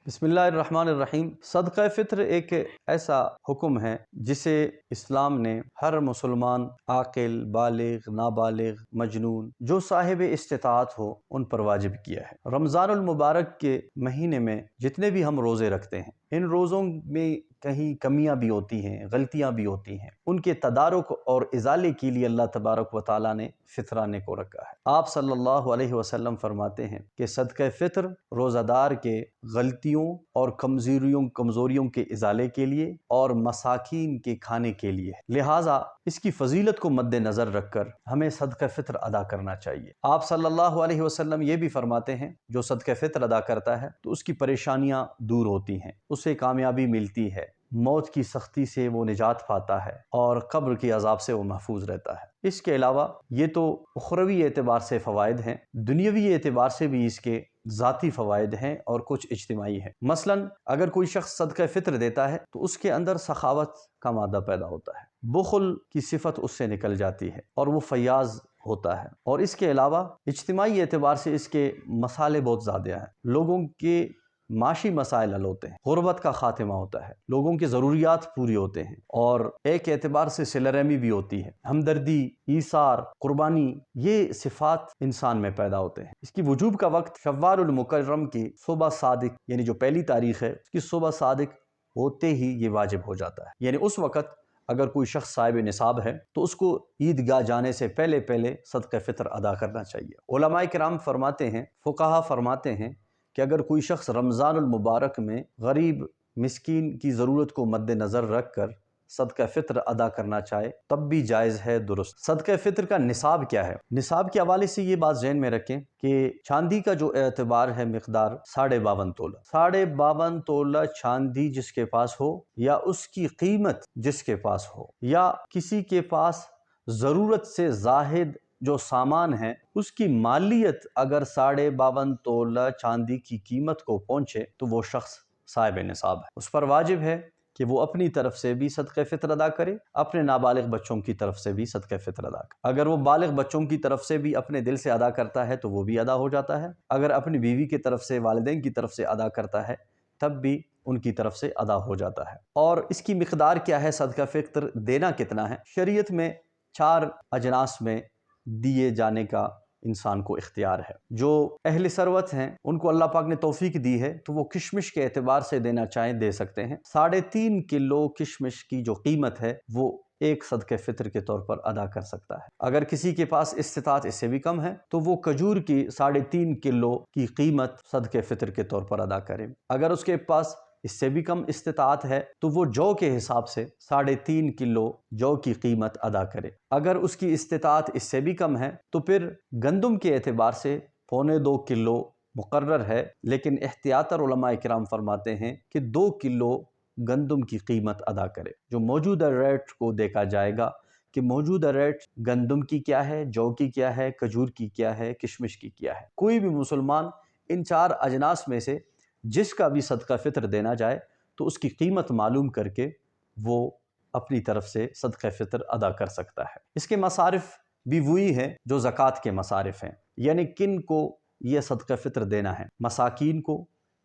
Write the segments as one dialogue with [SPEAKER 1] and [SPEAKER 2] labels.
[SPEAKER 1] بسم اللہ الرحمن الرحیم۔ صدقہ فطر ایک ایسا حکم ہے جسے اسلام نے ہر مسلمان عاقل، بالغ، نابالغ، مجنون جو صاحب استطاعت ہو ان پر واجب کیا ہے۔ رمضان المبارک کے مہینے میں جتنے بھی ہم روزے رکھتے ہیں، ان روزوں میں کہیں کمیاں بھی ہوتی ہیں، غلطیاں بھی ہوتی ہیں، ان کے تدارک اور ازالے کے لیے اللہ تبارک و تعالیٰ نے فطرانے کو رکھا ہے۔ آپ صلی اللہ علیہ وسلم فرماتے ہیں کہ صدقہ فطر روزہ دار کے غلطیوں اور کمزوریوں کے ازالے کے لیے اور مساکین کے کھانے کے لیے، لہٰذا اس کی فضیلت کو مد نظر رکھ کر ہمیں صدقہ فطر ادا کرنا چاہیے۔ آپ صلی اللہ علیہ وسلم یہ بھی فرماتے ہیں جو صدقہ فطر ادا کرتا ہے تو اس کی پریشانیاں دور ہوتی ہیں، اسے کامیابی ملتی ہے، موت کی سختی سے وہ نجات پاتا ہے اور قبر کے عذاب سے وہ محفوظ رہتا ہے۔ اس کے علاوہ یہ تو اخروی اعتبار سے فوائد ہیں، دنیاوی اعتبار سے بھی اس کے ذاتی فوائد ہیں اور کچھ اجتماعی ہیں۔ مثلا اگر کوئی شخص صدقہ فطر دیتا ہے تو اس کے اندر سخاوت کا مادہ پیدا ہوتا ہے، بخل کی صفت اس سے نکل جاتی ہے اور وہ فیاض ہوتا ہے۔ اور اس کے علاوہ اجتماعی اعتبار سے اس کے مسالے بہت زیادہ ہیں، لوگوں کے معاشی مسائل حل ہوتے ہیں، غربت کا خاتمہ ہوتا ہے، لوگوں کی ضروریات پوری ہوتے ہیں، اور ایک اعتبار سے صلہ رحمی بھی ہوتی ہے، ہمدردی، ایثار، قربانی، یہ صفات انسان میں پیدا ہوتے ہیں۔ اس کی وجوب کا وقت شوال المکرم کی صبح صادق یعنی جو پہلی تاریخ ہے اس کی صبح صادق ہوتے ہی یہ واجب ہو جاتا ہے، یعنی اس وقت اگر کوئی شخص صاحب نصاب ہے تو اس کو عیدگاہ جانے سے پہلے صدقہ فطر ادا کرنا چاہیے۔ علماء کرام فرماتے ہیں، فقہا فرماتے ہیں کہ اگر کوئی شخص رمضان المبارک میں غریب مسکین کی ضرورت کو مد نظر رکھ کر صدقہ فطر ادا کرنا چاہے تب بھی جائز ہے، درست۔ صدقہ فطر کا نصاب کیا ہے؟ نصاب کے حوالے سے یہ بات ذہن میں رکھیں کہ چاندی کا جو اعتبار ہے مقدار 52.5 تولہ، 52.5 تولہ چاندی جس کے پاس ہو یا اس کی قیمت جس کے پاس ہو یا کسی کے پاس ضرورت سے زاہد جو سامان ہے اس کی مالیت اگر 52.5 تولہ چاندی کی قیمت کو پہنچے تو وہ شخص صاحب نصاب ہے۔ اس پر واجب ہے کہ وہ اپنی طرف سے بھی صدقہ فطر ادا کرے، اپنے نابالغ بچوں کی طرف سے بھی صدقہ فطر ادا کرے۔ اگر وہ بالغ بچوں کی طرف سے بھی اپنے دل سے ادا کرتا ہے تو وہ بھی ادا ہو جاتا ہے، اگر اپنی بیوی کی طرف سے، والدین کی طرف سے ادا کرتا ہے تب بھی ان کی طرف سے ادا ہو جاتا ہے۔ اور اس کی مقدار کیا ہے، صدقہ فطر دینا کتنا ہے؟ شریعت میں 4 اجناس میں دیے جانے کا انسان کو اختیار ہے۔ جو اہل ثروت ہیں ان کو اللہ پاک نے توفیق دی ہے تو وہ کشمش کے اعتبار سے دینا چاہیں دے سکتے ہیں۔ 3.5 کلو کشمش کی جو قیمت ہے وہ ایک صدقہ فطر کے طور پر ادا کر سکتا ہے۔ اگر کسی کے پاس استطاعت اس سے بھی کم ہے تو وہ کھجور کی 3.5 کلو کی قیمت صدقہ فطر کے طور پر ادا کرے۔ اگر اس کے پاس اس سے بھی کم استطاعت ہے تو وہ جو کے حساب سے 3.5 کلو جو کی قیمت ادا کرے۔ اگر اس کی استطاعت اس سے بھی کم ہے تو پھر گندم کے اعتبار سے 2.25 کلو مقرر ہے، لیکن احتیاطاً علماء کرام فرماتے ہیں کہ 2 کلو گندم کی قیمت ادا کرے۔ جو موجودہ ریٹ کو دیکھا جائے گا کہ موجودہ ریٹ گندم کی کیا ہے، جو کی کیا ہے، کھجور کی کیا ہے، کشمش کی کیا ہے۔ کوئی بھی مسلمان ان 4 اجناس میں سے جس کا بھی صدقہ فطر دینا جائے تو اس کی قیمت معلوم کر کے وہ اپنی طرف سے صدقہ فطر ادا کر سکتا ہے۔ اس کے مصارف بھی وہی ہیں جو زکوٰۃ کے مصارف ہیں، یعنی کن کو یہ صدقہ فطر دینا ہے؟ مساکین کو،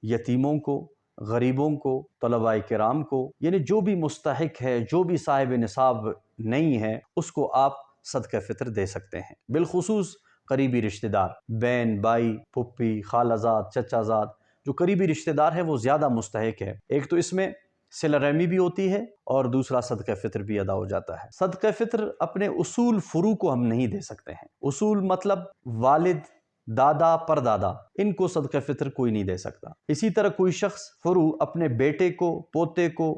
[SPEAKER 1] یتیموں کو، غریبوں کو، طلباء کرام کو، یعنی جو بھی مستحق ہے، جو بھی صاحب نصاب نہیں ہے اس کو آپ صدقہ فطر دے سکتے ہیں۔ بالخصوص قریبی رشتہ دار، بہن، بھائی، پھپھی، خالہ زاد، چچا زاد، جو قریبی رشتہ دار ہے وہ زیادہ مستحق ہے۔ ایک تو اس میں صلہ رحمی بھی ہوتی ہے اور دوسرا صدقہ فطر بھی ادا ہو جاتا ہے۔ صدقہ فطر اپنے اصول فروع کو ہم نہیں دے سکتے ہیں۔ اصول مطلب والد، دادا، پردادا، ان کو صدقہ فطر کوئی نہیں دے سکتا۔ اسی طرح کوئی شخص فروع اپنے بیٹے کو، پوتے کو،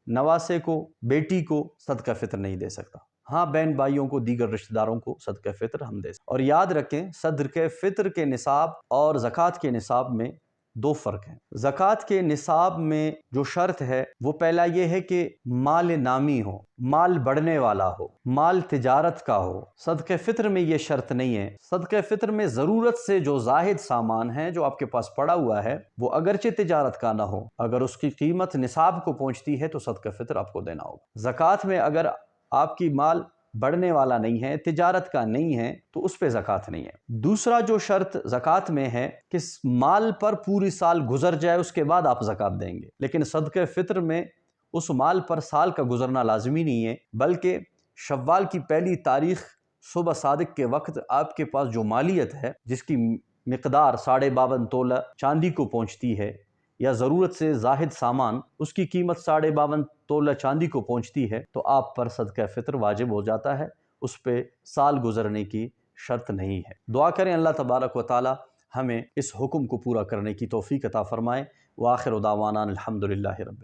[SPEAKER 1] نواسے کو، بیٹی کو صدقہ فطر نہیں دے سکتا۔ ہاں، بہن بھائیوں کو، دیگر رشتہ داروں کو صدقہ فطر ہم دے سکتے۔ اور یاد رکھیں صدقہ فطر کے نصاب اور زکوٰۃ کے نصاب میں 2 فرق ہیں۔ زکوٰۃ کے نصاب میں جو شرط ہے وہ پہلا یہ ہے کہ مال نامی ہو، مال بڑھنے والا ہو، مال تجارت کا ہو۔ صدقہ فطر میں یہ شرط نہیں ہے۔ صدقہ فطر میں ضرورت سے جو زاہد سامان ہے جو آپ کے پاس پڑا ہوا ہے وہ اگرچہ تجارت کا نہ ہو، اگر اس کی قیمت نصاب کو پہنچتی ہے تو صدقہ فطر آپ کو دینا ہوگا۔ زکوٰۃ میں اگر آپ کی مال بڑھنے والا نہیں ہے، تجارت کا نہیں ہے، تو اس پہ زکوٰۃ نہیں ہے۔ دوسرا جو شرط زکوٰۃ میں ہے کہ مال پر پوری سال گزر جائے، اس کے بعد آپ زکوٰۃ دیں گے۔ لیکن صدقہ فطر میں اس مال پر سال کا گزرنا لازمی نہیں ہے، بلکہ شوال کی پہلی تاریخ صبح صادق کے وقت آپ کے پاس جو مالیت ہے، جس کی مقدار 52.5 تولہ چاندی کو پہنچتی ہے، یا ضرورت سے زائد سامان اس کی قیمت 52.5 تولہ چاندی کو پہنچتی ہے، تو آپ پر صدقہ فطر واجب ہو جاتا ہے، اس پہ سال گزرنے کی شرط نہیں ہے۔ دعا کریں اللہ تبارک و تعالی ہمیں اس حکم کو پورا کرنے کی توفیق عطا فرمائے۔ وآخر دعوانا الحمدللہ رب